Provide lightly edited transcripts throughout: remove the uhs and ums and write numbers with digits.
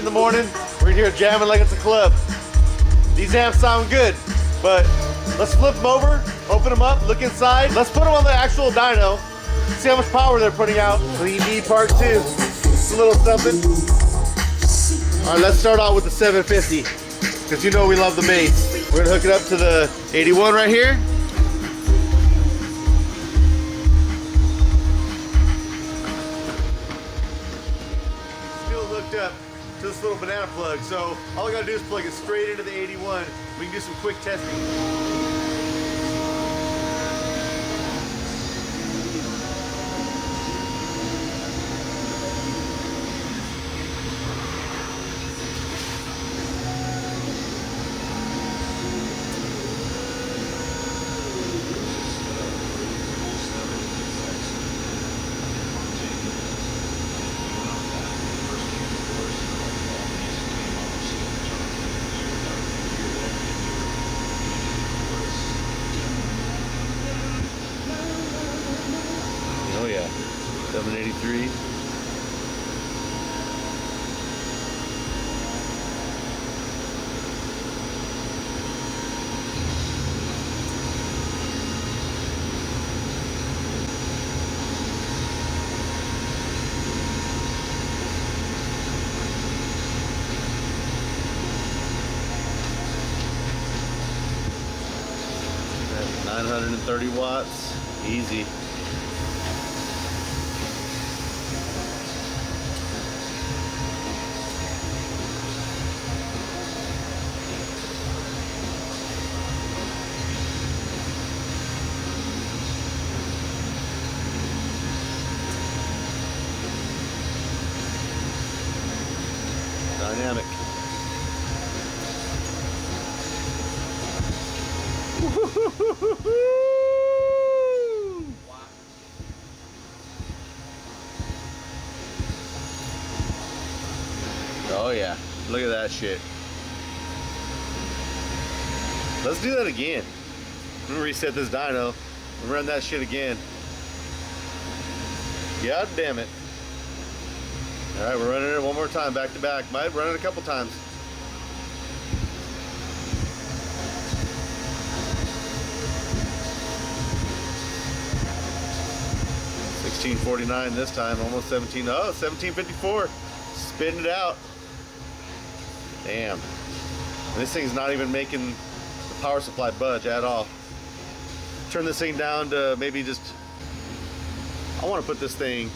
the morning. We're in here jamming like it's a club. These amps sound good, but let's flip them over, open them up, look inside. Let's put them on the actual dyno, see how much power they're putting out. Clean D part 2. It's a little something. All right, let's start out with the 750, because you know we love the bass. We're gonna hook it up to the 81 right here. Still hooked up to this little banana plug, so all I gotta do is plug it straight into the 81. We can do some quick testing. Oh yeah, 783. That's 930 watts, easy. Dynamic. Oh yeah, look at that shit. Let's do that again. I'm gonna reset this dyno and run that shit again. God damn it. All right, we're running it one more time, back to back. Might run it a couple times. $16.49 this time, almost 17. Oh, $17.54. Spitting it out. Damn. And this thing's not even making the power supply budge at all. Turn this thing down to maybe just, I want to put this thing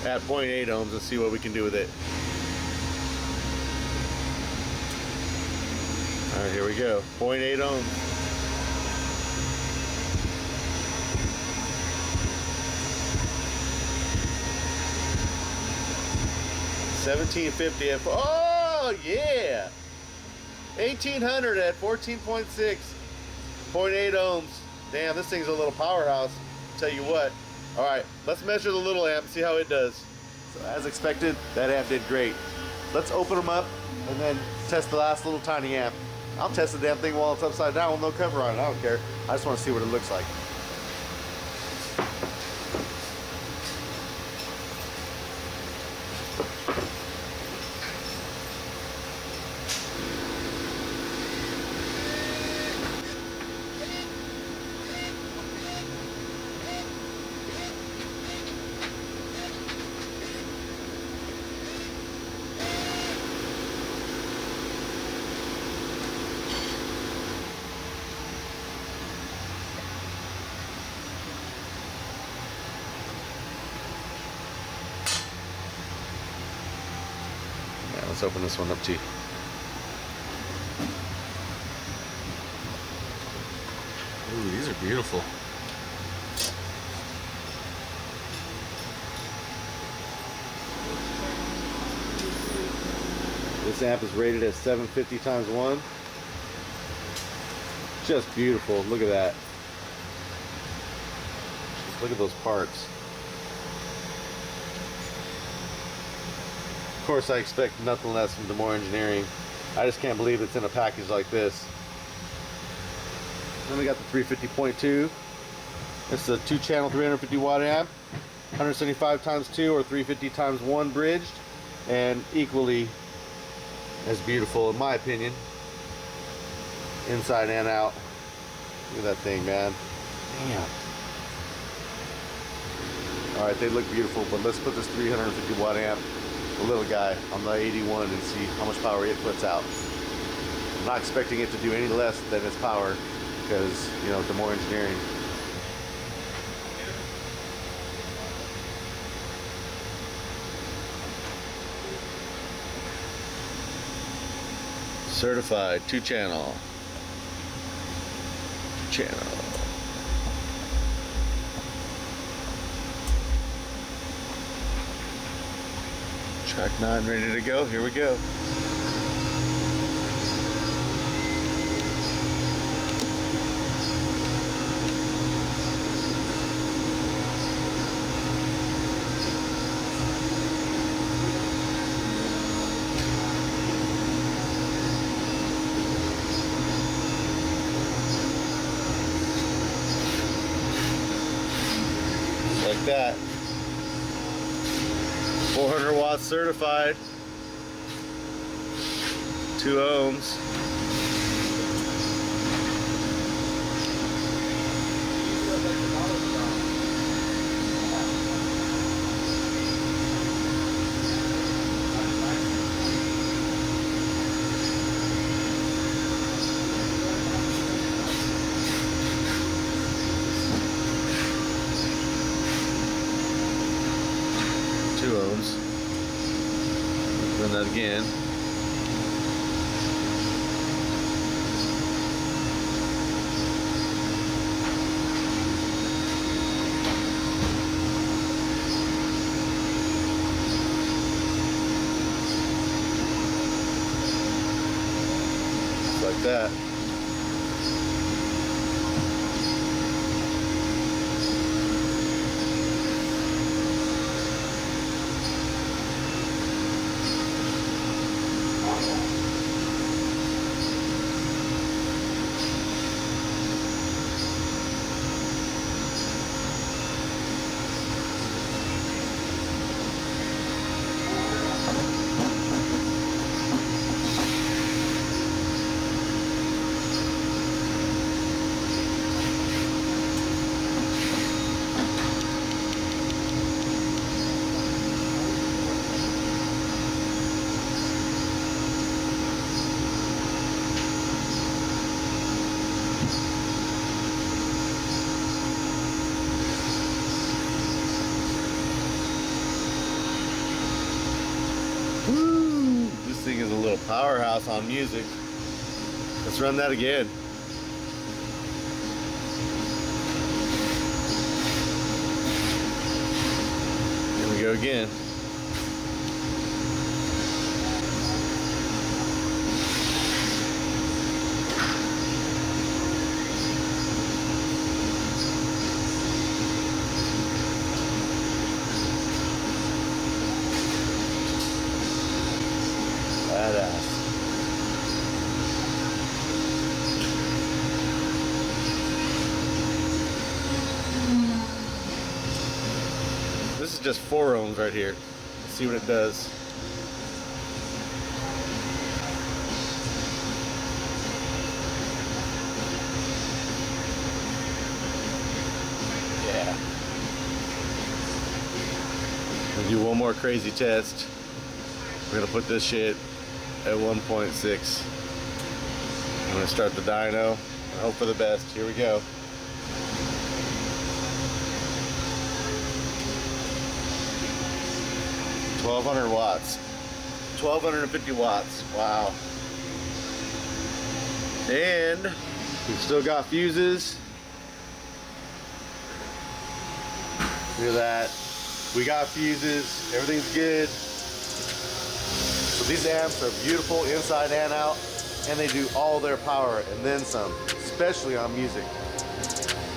at 0.8 ohms and see what we can do with it. All right, here we go. 0.8 ohms. $17.50 at, oh yeah, 1800 at 14.6, 0.8 ohms. Damn, this thing's a little powerhouse. Tell you what. All right, let's measure the little amp and see how it does. So as expected, that amp did great. Let's open them up and then test the last little tiny amp. I'll test the damn thing while it's upside down with no cover on it. I don't care. I just want to see what it looks like. Let's open this one up too. Ooh, these are beautiful. This amp is rated at 750 times 1. Just beautiful. Look at that. Just look at those parts. Of course, I expect nothing less from Dyno Engineering. I just can't believe it's in a package like this. Then we got the 350.2. It's a 2-channel 350 watt amp, 175 times 2 or 350 times 1 bridged. and equally as beautiful in my opinion, inside and out. Look at that thing, man. Damn. Alright, they look beautiful, but let's put this 350 watt amp, the little guy, on the 81 and see how much power it puts out. I'm not expecting it to do any less than its power because, you know, the more engineering. Certified 2-channel. Track 9 ready to go. Here we go. Like that. 400 watts certified. 2 ohms. Run that again. Just like that. Woo! This thing is a little powerhouse on music. Let's run that again. Here we go again. Badass. This is just 4 ohms right here. Let's see what it does. Yeah. We'll do one more crazy test. We're gonna put this shit at 1.6. I'm gonna start the dyno and hope for the best. Here we go. $1,200 watts. 1,250 watts. Wow. And we've still got fuses. Look at that. We got fuses. Everything's good. So these amps are beautiful inside and out, and they do all their power and then some, especially on music.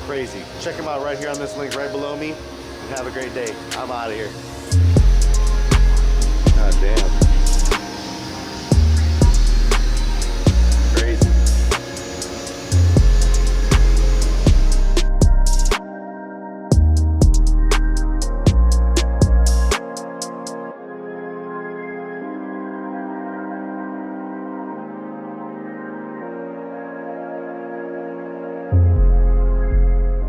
Crazy. Check them out right here on this link right below me, and have a great day. I'm out of here. God damn.